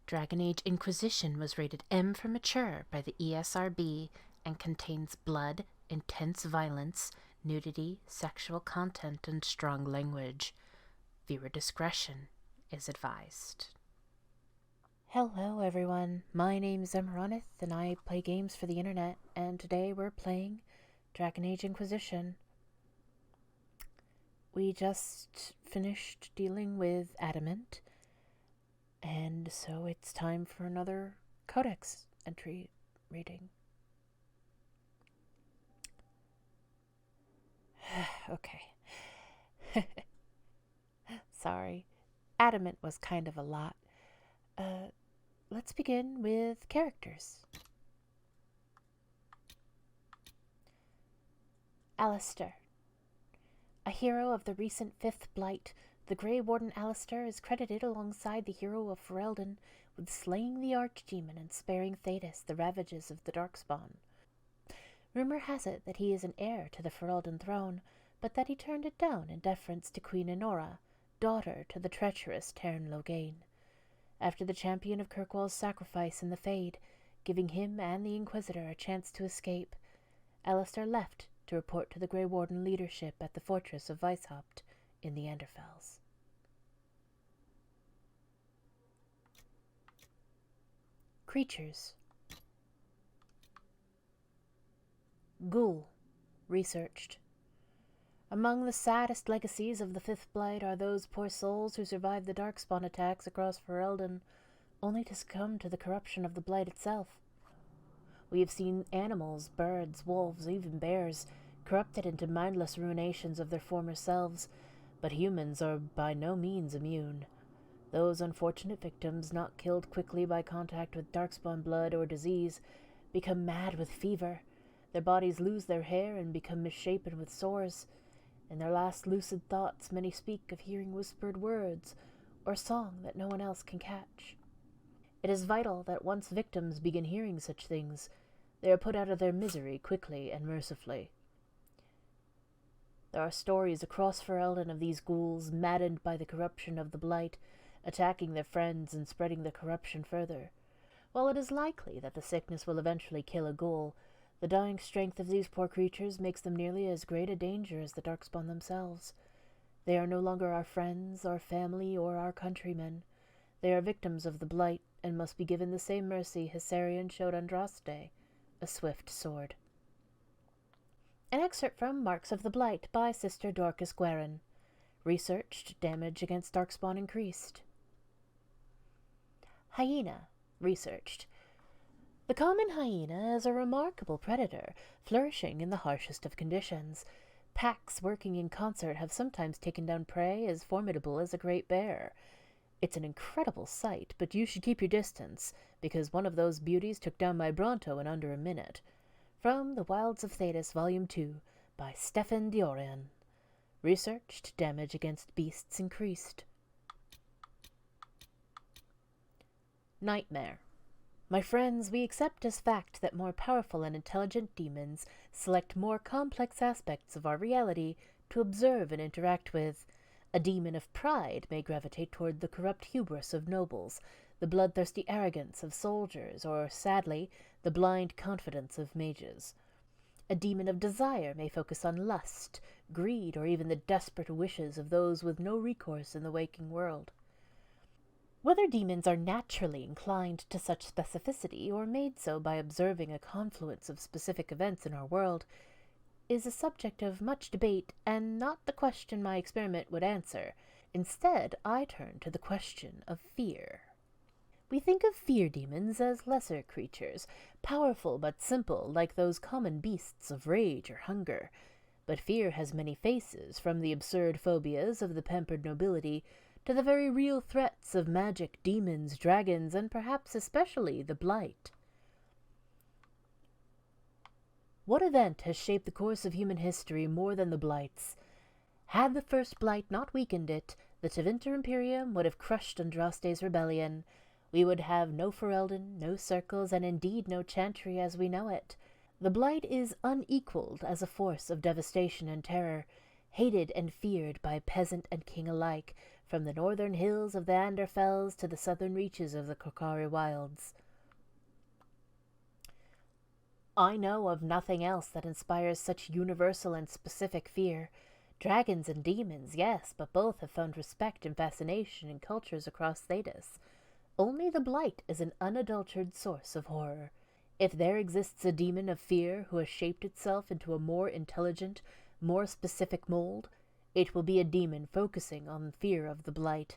Dragon Age Inquisition was rated M for mature by the ESRB and contains blood, intense violence, nudity, sexual content, and strong language. Viewer discretion is advised. Hello everyone, my name's Amaronith and I play games for the internet, and today we're playing Dragon Age Inquisition. We just finished dealing with Adamant, and so it's time for another Codex Entry reading. Okay. Sorry. Adamant was kind of a lot. Let's begin with characters. Alistair. A hero of the recent Fifth Blight, the Grey Warden Alistair is credited alongside the hero of Ferelden with slaying the Archdemon and sparing Thetis the ravages of the Darkspawn. Rumor has it that he is an heir to the Ferelden throne, but that he turned it down in deference to Queen Enora, daughter to the treacherous Teyrn Loghain. After the champion of Kirkwall's sacrifice in the Fade, giving him and the Inquisitor a chance to escape, Alistair left to report to the Grey Warden leadership at the fortress of Weishaupt in the Anderfells. Creatures. Ghoul. Researched. Among the saddest legacies of the Fifth Blight are those poor souls who survived the Darkspawn attacks across Ferelden, only to succumb to the corruption of the Blight itself. We have seen animals, birds, wolves, even bears, corrupted into mindless ruinations of their former selves, but humans are by no means immune. Those unfortunate victims not killed quickly by contact with Darkspawn blood or disease become mad with fever. Their bodies lose their hair and become misshapen with sores. In their last lucid thoughts, many speak of hearing whispered words or song that no one else can catch. It is vital that once victims begin hearing such things, they are put out of their misery quickly and mercifully. There are stories across Ferelden of these ghouls, maddened by the corruption of the Blight, attacking their friends and spreading the corruption further. While it is likely that the sickness will eventually kill a ghoul, the dying strength of these poor creatures makes them nearly as great a danger as the Darkspawn themselves. They are no longer our friends, our family, or our countrymen. They are victims of the Blight, and must be given the same mercy Hessarian showed Andraste, a swift sword. An excerpt from Marks of the Blight by Sister Dorcas Guerin. Researched, damage against Darkspawn increased. Hyena. Researched. The common hyena is a remarkable predator, flourishing in the harshest of conditions. Packs working in concert have sometimes taken down prey as formidable as a great bear. It's an incredible sight, but you should keep your distance, because one of those beauties took down my Bronto in under a minute. From The Wilds of Thetis, Volume 2, by Stefan Diorian. Researched, damage against beasts increased. Nightmare. My friends, we accept as fact that more powerful and intelligent demons select more complex aspects of our reality to observe and interact with. A demon of pride may gravitate toward the corrupt hubris of nobles, the bloodthirsty arrogance of soldiers, or, sadly, the blind confidence of mages. A demon of desire may focus on lust, greed, or even the desperate wishes of those with no recourse in the waking world. Whether demons are naturally inclined to such specificity, or made so by observing a confluence of specific events in our world, is a subject of much debate, and not the question my experiment would answer. Instead, I turn to the question of fear. We think of fear demons as lesser creatures, powerful but simple, like those common beasts of rage or hunger. But fear has many faces, from the absurd phobias of the pampered nobility to the very real threats of magic, demons, dragons, and perhaps especially the Blight. What event has shaped the course of human history more than the Blights? Had the first Blight not weakened it, the Tevinter Imperium would have crushed Andraste's rebellion. We would have no Ferelden, no circles, and indeed no Chantry as we know it. The Blight is unequaled as a force of devastation and terror, hated and feared by peasant and king alike, from the northern hills of the Anderfells to the southern reaches of the Kokari wilds. I know of nothing else that inspires such universal and specific fear. Dragons and demons, yes, but both have found respect and fascination in cultures across Thedas. Only the Blight is an unadulterated source of horror. If there exists a demon of fear who has shaped itself into a more intelligent, more specific mold, it will be a demon focusing on fear of the Blight.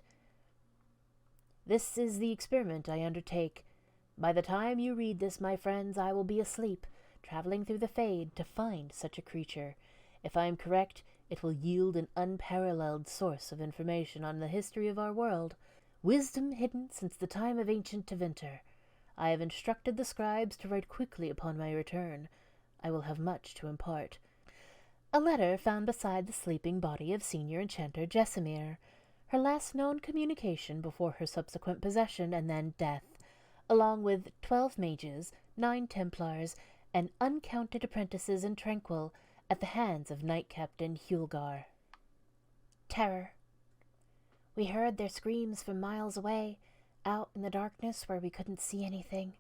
This is the experiment I undertake. By the time you read this, my friends, I will be asleep, traveling through the Fade to find such a creature. If I am correct, it will yield an unparalleled source of information on the history of our world, wisdom hidden since the time of ancient Tevinter. I have instructed the scribes to write quickly upon my return. I will have much to impart. A letter found beside the sleeping body of Senior Enchanter Jessamir, her last known communication before her subsequent possession and then death, along with 12 mages, 9 Templars, and uncounted apprentices in Tranquil at the hands of Knight Captain Hulgar. Terror. We heard their screams from miles away, out in the darkness where we couldn't see anything.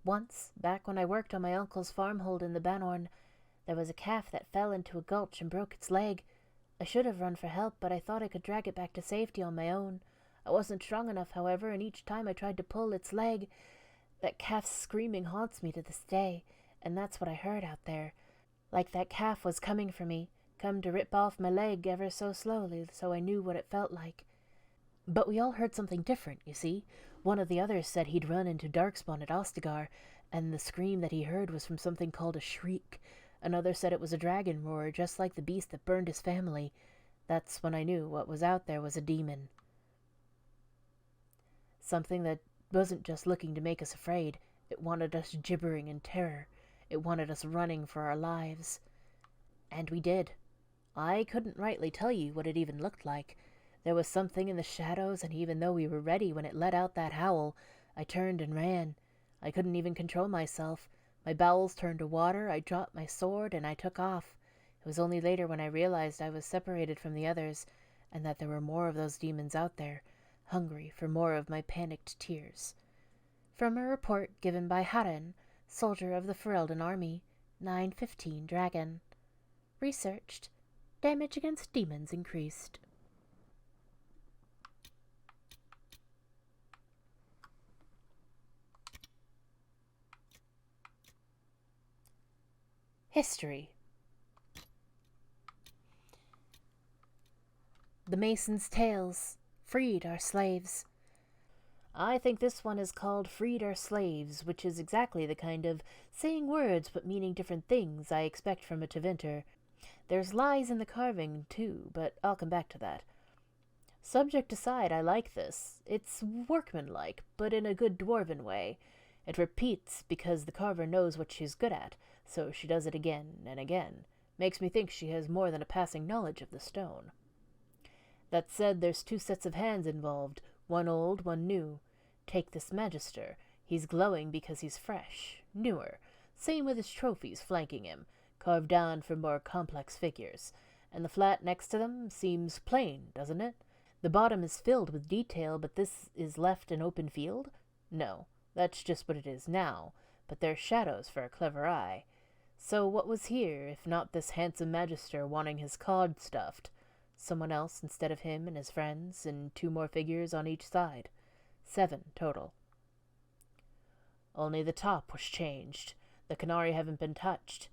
Once, back when I worked on my uncle's farmhold in the Banorn, there was a calf that fell into a gulch and broke its leg. I should have run for help, but I thought I could drag it back to safety on my own. I wasn't strong enough, however, and each time I tried to pull its leg, that calf's screaming haunts me to this day, and that's what I heard out there. Like that calf was coming for me, come to rip off my leg ever so slowly, so I knew what it felt like. But we all heard something different, you see. One of the others said he'd run into Darkspawn at Ostagar, and the scream that he heard was from something called a shriek. Another said it was a dragon roar, just like the beast that burned his family. That's when I knew what was out there was a demon. Something that wasn't just looking to make us afraid. It wanted us gibbering in terror. It wanted us running for our lives. And we did. I couldn't rightly tell you what it even looked like. There was something in the shadows, and even though we were ready when it let out that howl, I turned and ran. I couldn't even control myself. My bowels turned to water, I dropped my sword, and I took off. It was only later when I realized I was separated from the others, and that there were more of those demons out there, hungry for more of my panicked tears. From a report given by Haren, soldier of the Ferelden army, 915 Dragon. Researched. Damage against demons increased. History. The Mason's Tales. Freed our slaves. I think this one is called Freed Our Slaves, which is exactly the kind of saying words but meaning different things I expect from a Tevinter. There's lies in the carving, too, but I'll come back to that. Subject aside, I like this. It's workmanlike, but in a good dwarven way. It repeats because the carver knows what she's good at, so she does it again and again. Makes me think she has more than a passing knowledge of the stone. That said, there's 2 sets of hands involved, one old, one new. Take this Magister. He's glowing because he's fresh, newer. Same with his trophies flanking him, carved down for more complex figures. And the flat next to them seems plain, doesn't it? The bottom is filled with detail, but this is left an open field? No, that's just what it is now, but there's shadows for a clever eye. So what was here, if not this handsome Magister wanting his cod stuffed? Someone else instead of him and his friends, and 2 more figures on each side. 7 total. Only the top was changed. The Canary haven't been touched.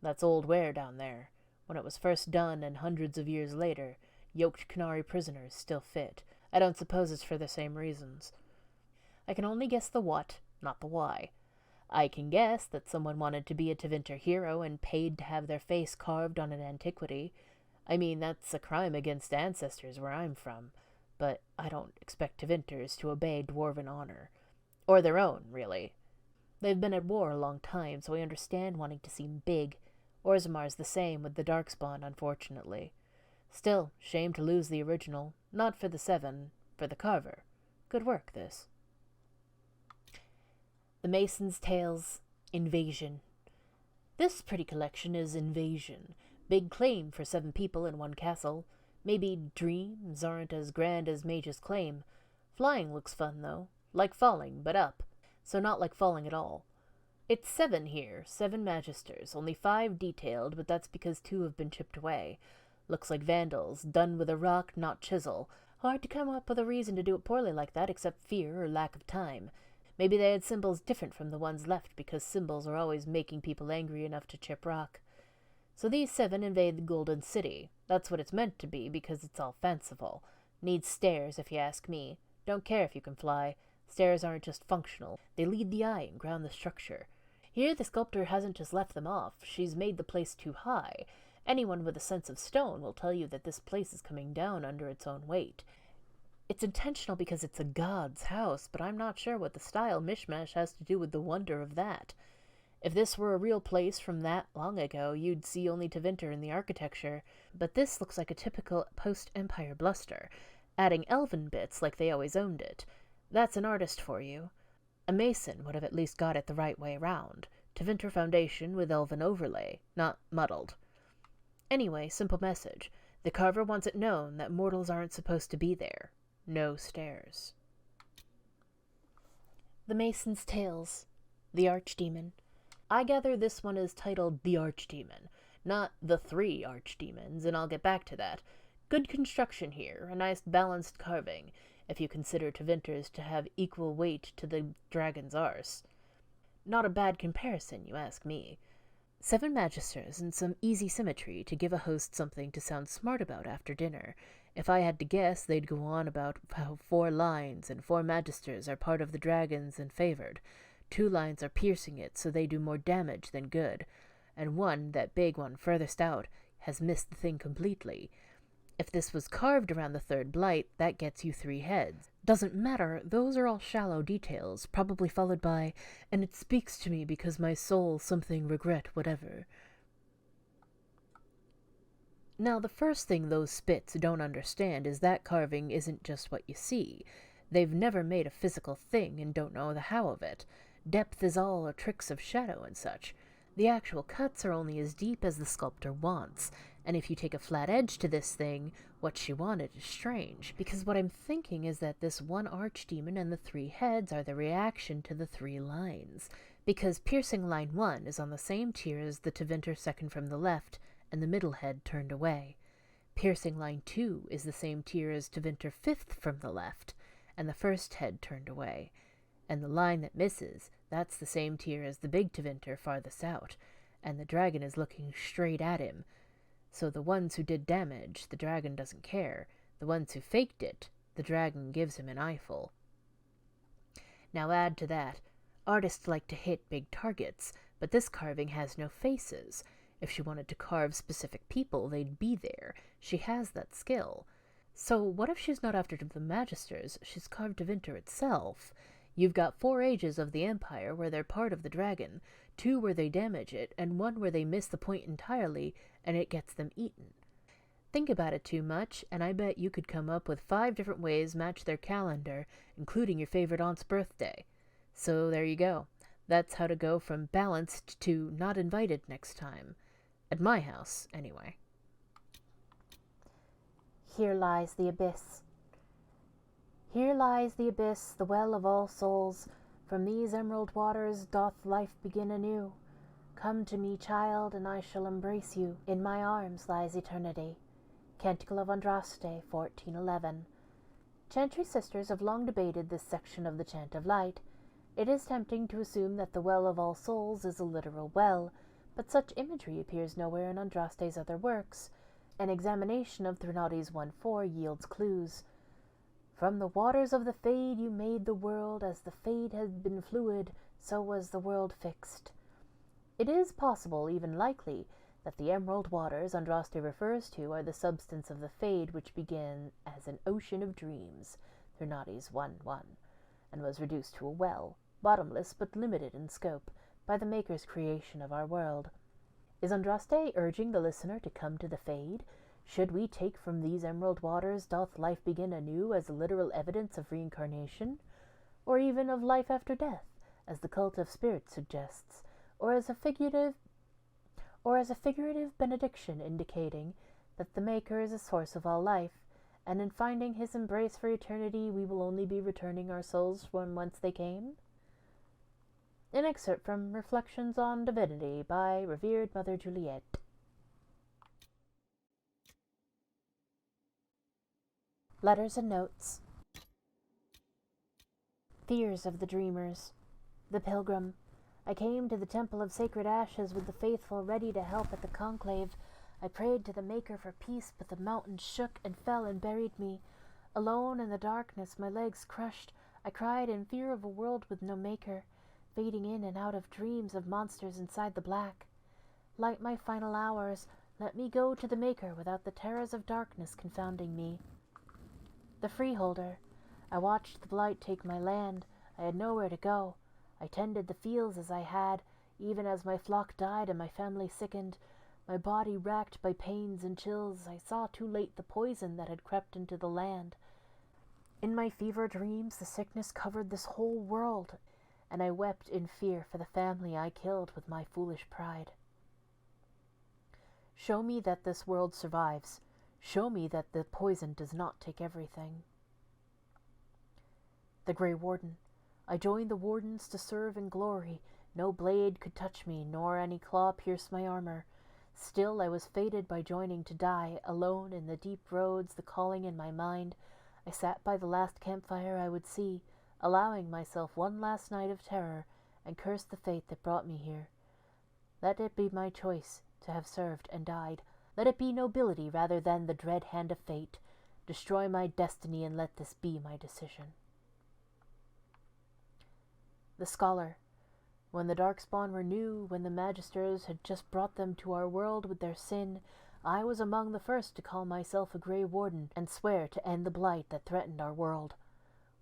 That's old ware down there. When it was first done and hundreds of years later, yoked Canary prisoners still fit. I don't suppose it's for the same reasons. I can only guess the what, not the why. I can guess that someone wanted to be a Tevinter hero and paid to have their face carved on an antiquity. I mean, that's a crime against ancestors where I'm from, but I don't expect Tevinters to obey dwarven honor. Or their own, really. They've been at war a long time, so I understand wanting to seem big. Orzamar's the same with the Darkspawn, unfortunately. Still, shame to lose the original. Not for the 7, for the carver. Good work, this. The Mason's Tales. Invasion. This pretty collection is Invasion. Big claim for 7 people in one castle. Maybe dreams aren't as grand as mages claim. Flying looks fun, though. Like falling, but up. So not like falling at all. It's 7 here, 7 magisters, only 5 detailed, but that's because 2 have been chipped away. Looks like vandals, done with a rock, not chisel. Hard to come up with a reason to do it poorly like that, except fear or lack of time. Maybe they had symbols different from the ones left, because symbols are always making people angry enough to chip rock. So these 7 invade the Golden City. That's what it's meant to be, because it's all fanciful. Needs stairs, if you ask me. Don't care if you can fly. Stairs aren't just functional. They lead the eye and ground the structure. Here the sculptor hasn't just left them off. She's made the place too high. Anyone with a sense of stone will tell you that this place is coming down under its own weight. It's intentional because it's a god's house, but I'm not sure what the style mishmash has to do with the wonder of that. If this were a real place from that long ago, you'd see only Tevinter in the architecture, but this looks like a typical post-Empire bluster, adding elven bits like they always owned it. That's an artist for you. A mason would have at least got it the right way round. Tevinter foundation with elven overlay, not muddled. Anyway, simple message. The carver wants it known that mortals aren't supposed to be there. No stairs. The Mason's Tales. The Archdemon. I gather this one is titled The Archdemon, not The 3 Archdemons, and I'll get back to that. Good construction here, a nice balanced carving, if you consider Tevinter's to have equal weight to the dragon's arse. Not a bad comparison, you ask me. 7 magisters and some easy symmetry to give a host something to sound smart about after dinner. If I had to guess, they'd go on about how 4 lines and 4 magisters are part of the dragons and favored. 2 lines are piercing it, so they do more damage than good, and 1, that big one furthest out, has missed the thing completely. If this was carved around the 3rd blight, that gets you 3 heads. Doesn't matter, those are all shallow details, probably followed by, and it speaks to me because my soul something regret whatever. Now, the first thing those spits don't understand is that carving isn't just what you see. They've never made a physical thing and don't know the how of it. Depth is all or tricks of shadow and such. The actual cuts are only as deep as the sculptor wants, and if you take a flat edge to this thing, what she wanted is strange, because what I'm thinking is that this 1 archdemon and the 3 heads are the reaction to the 3 lines, because piercing line 1 is on the same tier as the Tevinter second from the left, and the middle head turned away. Piercing line 2 is the same tier as Tevinter 5th from the left, and the first head turned away. And the line that misses, that's the same tier as the big Tevinter farthest out, and the dragon is looking straight at him. So the ones who did damage, the dragon doesn't care. The ones who faked it, the dragon gives him an eyeful. Now add to that, artists like to hit big targets, but this carving has no faces. If she wanted to carve specific people, they'd be there. She has that skill. So what if she's not after the magisters, she's carved Tevinter itself? You've got 4 ages of the Empire where they're part of the dragon, 2 where they damage it, and 1 where they miss the point entirely, and it gets them eaten. Think about it too much, and I bet you could come up with 5 different ways match their calendar, including your favorite aunt's birthday. So there you go. That's how to go from balanced to not invited next time. At my house, anyway. Here lies the abyss. Here lies the abyss, the well of all souls. From these emerald waters doth life begin anew. Come to me, child, and I shall embrace you. In my arms lies eternity. Canticle of Andraste, 1411. Chantry sisters have long debated this section of the Chant of Light. It is tempting to assume that the well of all souls is a literal well, but such imagery appears nowhere in Andraste's other works. An examination of Threnodi's 1:4 yields clues. From the waters of the Fade you made the world, as the Fade had been fluid, so was the world fixed. It is possible, even likely, that the emerald waters Andraste refers to are the substance of the Fade which began as an ocean of dreams, Threnodi's 1:1, and was reduced to a well, bottomless but limited in scope, by the Maker's creation of our world. Is Andraste urging the listener to come to the Fade? Should we take from these emerald waters doth life begin anew as a literal evidence of reincarnation? Or even of life after death, as the cult of spirits suggests, or as a figurative benediction indicating that the Maker is a source of all life, and in finding his embrace for eternity we will only be returning our souls from whence they came? An excerpt from Reflections on Divinity by Revered Mother Juliet. Letters and Notes. Fears of the Dreamers. The Pilgrim. I came to the Temple of Sacred Ashes with the faithful ready to help at the conclave. I prayed to the Maker for peace, but the mountains shook and fell and buried me. Alone in the darkness, my legs crushed, I cried in fear of a world with no Maker, fading in and out of dreams of monsters inside the black. Light my final hours, let me go to the Maker without the terrors of darkness confounding me. The Freeholder. I watched the blight take my land. I had nowhere to go. I tended the fields as I had, even as my flock died and my family sickened. My body racked by pains and chills, I saw too late the poison that had crept into the land. In my fever dreams the sickness covered this whole world, and I wept in fear for the family I killed with my foolish pride. Show me that this world survives. Show me that the poison does not take everything. The Grey Warden. I joined the Wardens to serve in glory. No blade could touch me, nor any claw pierce my armor. Still I was fated by joining to die, alone in the deep roads, the calling in my mind. I sat by the last campfire I would see, allowing myself one last night of terror, and cursed the fate that brought me here. Let it be my choice to have served and died. Let it be nobility rather than the dread hand of fate. Destroy my destiny and let this be my decision. The Scholar. When the Darkspawn were new, when the Magisters had just brought them to our world with their sin, I was among the first to call myself a Grey Warden and swear to end the blight that threatened our world.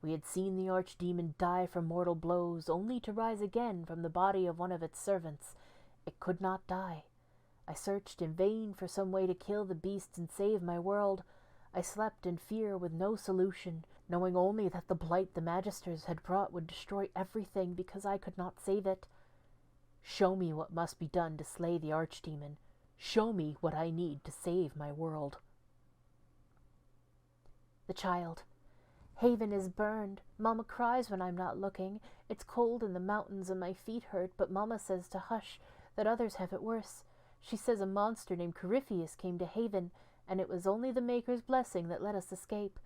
We had seen the Archdemon die from mortal blows, only to rise again from the body of one of its servants. It could not die. I searched in vain for some way to kill the beast and save my world. I slept in fear with no solution, knowing only that the blight the Magisters had brought would destroy everything because I could not save it. Show me what must be done to slay the Archdemon. Show me what I need to save my world. The Child. Haven is burned. Mama cries when I'm not looking. It's cold in the mountains and my feet hurt, but Mama says to hush, that others have it worse. She says a monster named Corypheus came to Haven, and it was only the Maker's blessing that let us escape.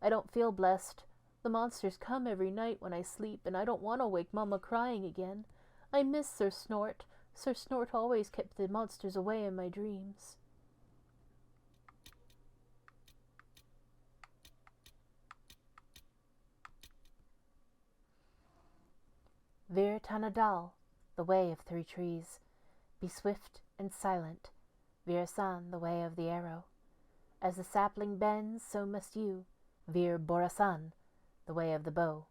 I don't feel blessed. The monsters come every night when I sleep, and I don't want to wake Mama crying again. I miss Sir Snort. Sir Snort always kept the monsters away in my dreams. Vir Tanadhal, the way of 3 trees. Be swift and silent. Vir San, the way of the arrow. As the sapling bends, so must you. Vir Borasan, the way of the bow.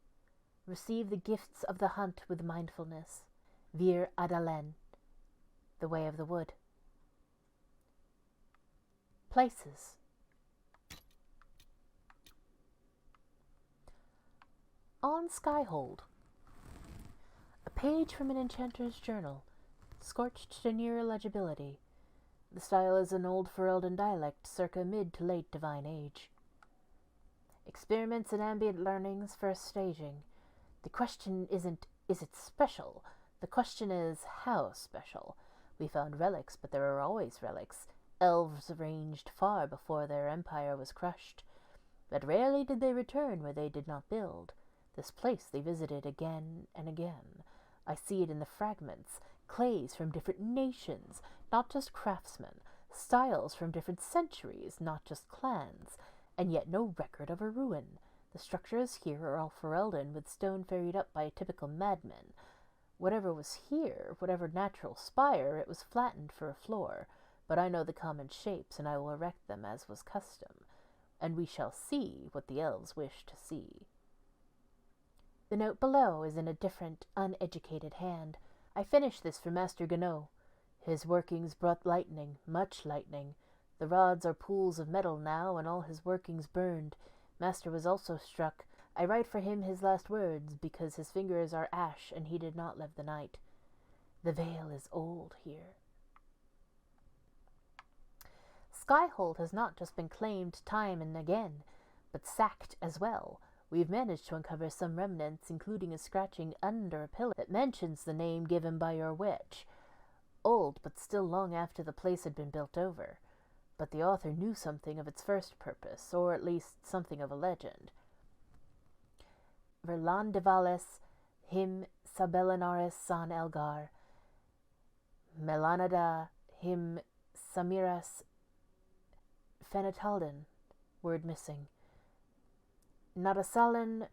Receive the gifts of the hunt with mindfulness. Vir Adalen, the way of the wood. Places. On Skyhold. A page from an enchanter's journal, scorched to near illegibility. The style is an old Ferelden dialect, circa mid to late Divine Age. Experiments in ambient learning's first staging. The question isn't, is it special? The question is, how special? We found relics, but there are always relics. Elves ranged far before their empire was crushed. But rarely did they return where they did not build. This place they visited again and again. I see it in the fragments, clays from different nations, not just craftsmen, styles from different centuries, not just clans, and yet no record of a ruin. The structures here are all Ferelden, with stone ferried up by a typical madman. Whatever was here, whatever natural spire, it was flattened for a floor, but I know the common shapes, and I will erect them as was custom, and we shall see what the elves wish to see. The note below is in a different, uneducated hand. I finished this for Master Gano. His workings brought lightning, much lightning. The rods are pools of metal now, and all his workings burned. Master was also struck. I write for him his last words, because his fingers are ash, and he did not live the night. The veil is old here. Skyhold has not just been claimed time and again, but sacked as well. We've managed to uncover some remnants, including a scratching under a pillar that mentions the name given by your witch. Old, but still long after the place had been built over. But the author knew something of its first purpose, or at least something of a legend. Verlandivalis him sabellanaris san Elgar, Melanada him Samiras Fenitalden, word missing. Nadasalan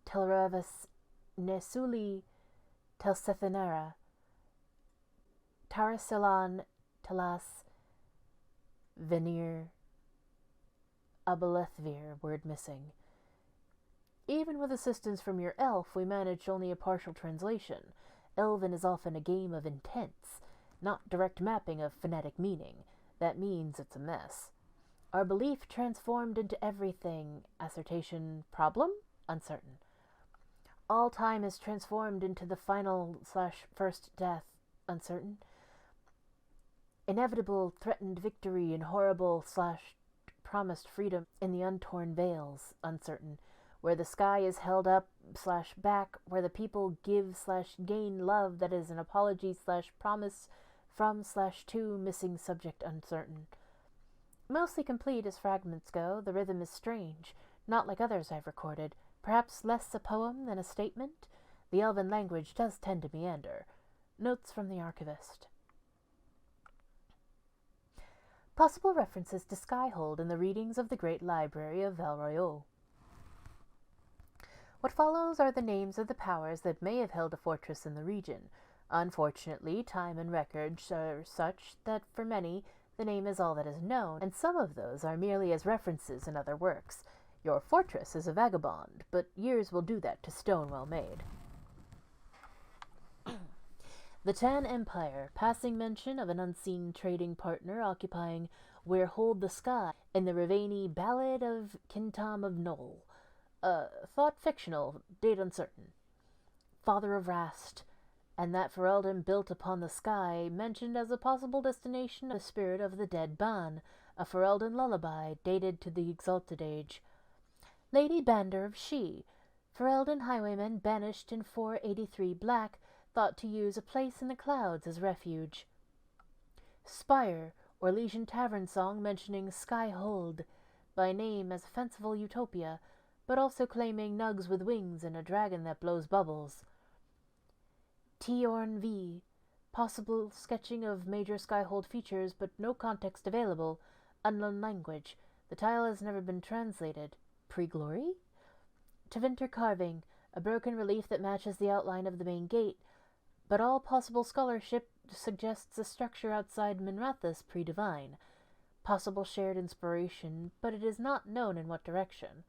Telravas Nesuli Telsethanera, Tarasilan Telas Venir Abolethvir, word missing. Even with assistance from your elf, we managed only a partial translation. Elven is often a game of intents, not direct mapping of phonetic meaning. That means it's a mess. Our belief transformed into everything. Assertion problem? Uncertain. All time is transformed into the final/first death. Uncertain. Inevitable threatened victory and horrible/promised freedom in the untorn veils. Uncertain. Where the sky is held up/back, where the people give/gain love that is an apology/promise from/to, missing subject uncertain. Mostly complete as fragments go, the rhythm is strange, not like others I've recorded, perhaps less a poem than a statement. The elven language does tend to meander. Notes from the archivist. Possible references to Skyhold in the readings of the Great Library of Val Royeaux. What follows are the names of the powers that may have held a fortress in the region. Unfortunately, time and records are such that for many, the name is all that is known, and some of those are merely as references in other works. Your fortress is a vagabond, but years will do that to stone well made. The Tan Empire, passing mention of an unseen trading partner occupying Where Hold the Sky in the Ravani Ballad of Kintam of Knoll. Thought fictional, date uncertain. Father of Rast, and that Ferelden built upon the sky, mentioned as a possible destination of the spirit of the dead Ban, a Ferelden lullaby dated to the Exalted Age. Lady Bander of She, Ferelden highwaymen banished in 483 Black, thought to use a place in the clouds as refuge. Spire, or Legion Tavern song mentioning Skyhold, by name as a fanciful utopia, but also claiming nugs with wings and a dragon that blows bubbles. Tiorn V, possible sketching of major Skyhold features, but no context available, unknown language. The tile has never been translated. Pre-glory? Tevinter carving, a broken relief that matches the outline of the main gate, but all possible scholarship suggests a structure outside Minrathous pre-divine. Possible shared inspiration, but it is not known in what direction.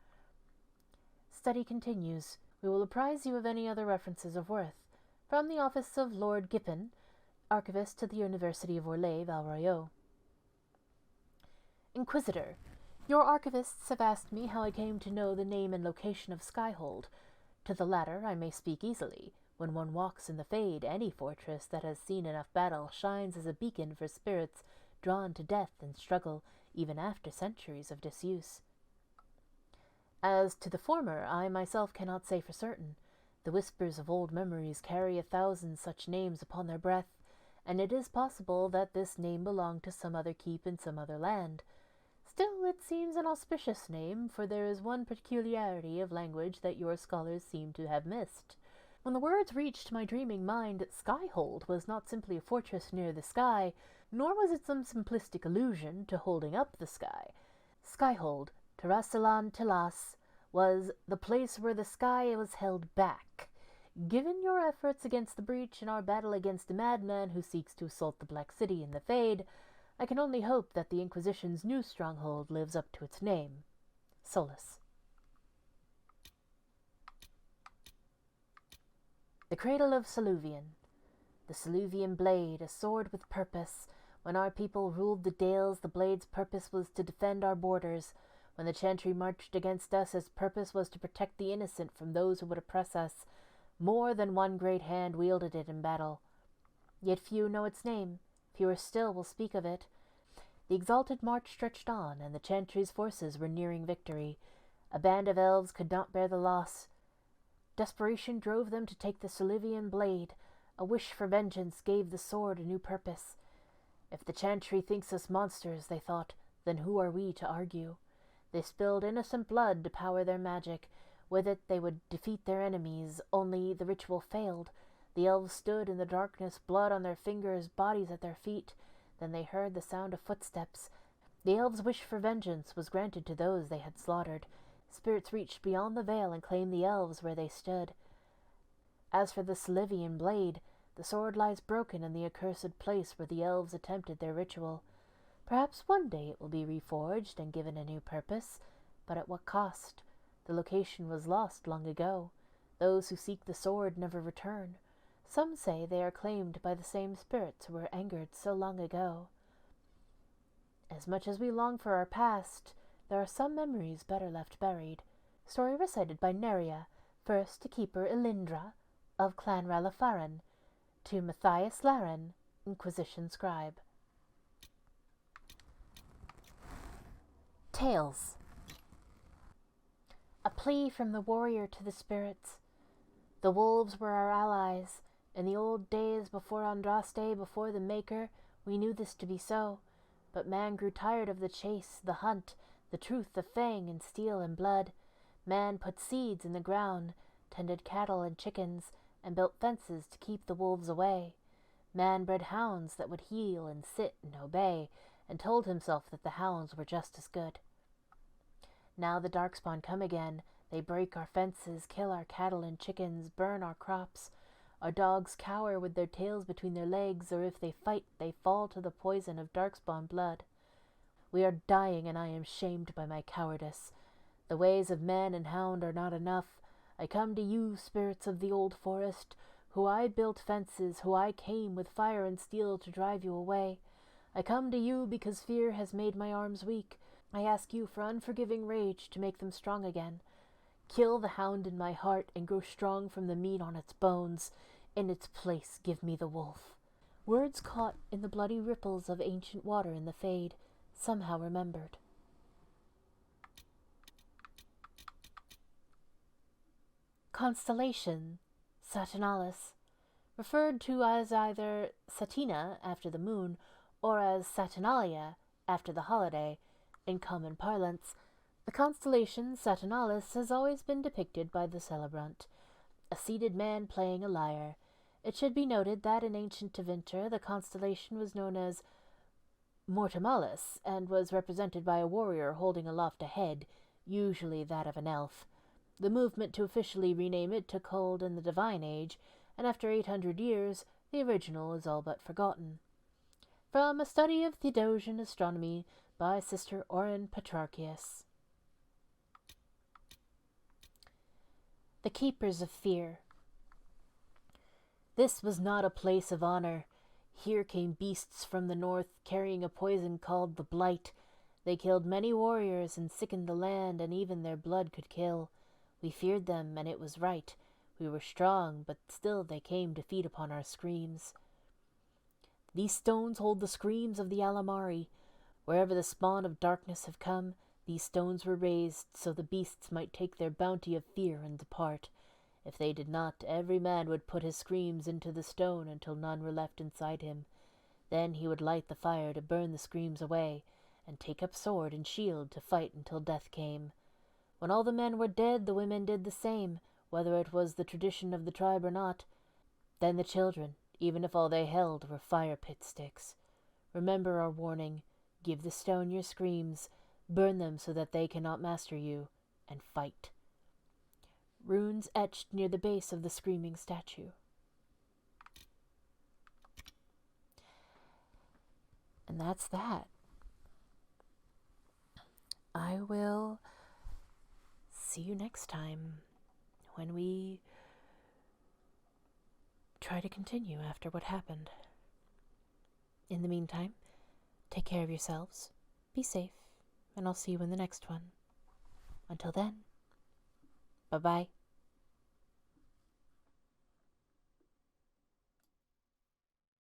Study continues. We will apprise you of any other references of worth. From the office of Lord Gippon, Archivist to the University of Orlais, Val Royeaux. Inquisitor, your archivists have asked me how I came to know the name and location of Skyhold. To the latter I may speak easily. When one walks in the Fade, any fortress that has seen enough battle shines as a beacon for spirits drawn to death and struggle, even after centuries of disuse. As to the former, I myself cannot say for certain. The whispers of old memories carry 1,000 such names upon their breath, and it is possible that this name belonged to some other keep in some other land. Still, it seems an auspicious name, for there is one peculiarity of language that your scholars seem to have missed. When the words reached my dreaming mind, Skyhold was not simply a fortress near the sky, nor was it some simplistic allusion to holding up the sky. Skyhold, Tarasilan Telas, was the place where the sky was held back. Given your efforts against the breach and our battle against a madman who seeks to assault the Black City in the Fade, I can only hope that the Inquisition's new stronghold lives up to its name. Solus. The Cradle of Sulevin. The Sulevin blade, a sword with purpose. When our people ruled the Dales, the blade's purpose was to defend our borders. When the Chantry marched against us, its purpose was to protect the innocent from those who would oppress us. More than one great hand wielded it in battle. Yet few know its name. Fewer still will speak of it. The exalted march stretched on, and the Chantry's forces were nearing victory. A band of elves could not bear the loss. Desperation drove them to take the Sulevin blade. A wish for vengeance gave the sword a new purpose. If the Chantry thinks us monsters, they thought, then who are we to argue? They spilled innocent blood to power their magic. With it they would defeat their enemies, only the ritual failed. The elves stood in the darkness, blood on their fingers, bodies at their feet. Then they heard the sound of footsteps. The elves' wish for vengeance was granted to those they had slaughtered. Spirits reached beyond the veil and claimed the elves where they stood. As for the Sulevin blade, the sword lies broken in the accursed place where the elves attempted their ritual. Perhaps one day it will be reforged and given a new purpose, but at what cost? The location was lost long ago. Those who seek the sword never return. Some say they are claimed by the same spirits who were angered so long ago. As much as we long for our past, there are some memories better left buried. Story recited by Neria, first to Keeper Elindra of Clan Ralafaran, to Matthias Laren, Inquisition scribe. Tales. A plea from the warrior to the spirits. The wolves were our allies. In the old days before Andraste, before the Maker, we knew this to be so. But man grew tired of the chase, the hunt, the truth of fang and steel and blood. Man put seeds in the ground, tended cattle and chickens, and built fences to keep the wolves away. Man bred hounds that would heel and sit and obey, and told himself that the hounds were just as good. Now the darkspawn come again. They break our fences, kill our cattle and chickens, burn our crops. Our dogs cower with their tails between their legs, or if they fight, they fall to the poison of darkspawn blood. We are dying, and I am shamed by my cowardice. The ways of man and hound are not enough. I come to you, spirits of the old forest, who I built fences, who I came with fire and steel to drive you away. I come to you because fear has made my arms weak. I ask you for unforgiving rage to make them strong again. Kill the hound in my heart and grow strong from the meat on its bones. In its place give me the wolf. Words caught in the bloody ripples of ancient water in the fade, somehow remembered. Constellation, Satinalis, referred to as either Satina after the moon or as Satinalia after the holiday. In common parlance, the constellation Satinalis has always been depicted by the celebrant, a seated man playing a lyre. It should be noted that in ancient Tevinter the constellation was known as Mortimalis and was represented by a warrior holding aloft a head, usually that of an elf. The movement to officially rename it took hold in the Divine Age, and after 800 years, the original is all but forgotten. From A Study of Theodosian Astronomy by Sister Oren Petrarchius. The Keepers of Fear. This was not a place of honor. Here came beasts from the north, carrying a poison called the Blight. They killed many warriors and sickened the land, and even their blood could kill. We feared them, and it was right. We were strong, but still they came to feed upon our screams. These stones hold the screams of the Alamari. Wherever the spawn of darkness have come, these stones were raised so the beasts might take their bounty of fear and depart. If they did not, every man would put his screams into the stone until none were left inside him. Then he would light the fire to burn the screams away, and take up sword and shield to fight until death came. When all the men were dead, the women did the same, whether it was the tradition of the tribe or not. Then the children, even if all they held were fire pit sticks. Remember our warning. Give the stone your screams, burn them so that they cannot master you, and fight. Runes etched near the base of the screaming statue. And that's that. I will see you next time when we try to continue after what happened. In the meantime, take care of yourselves, be safe, and I'll see you in the next one. Until then, bye-bye.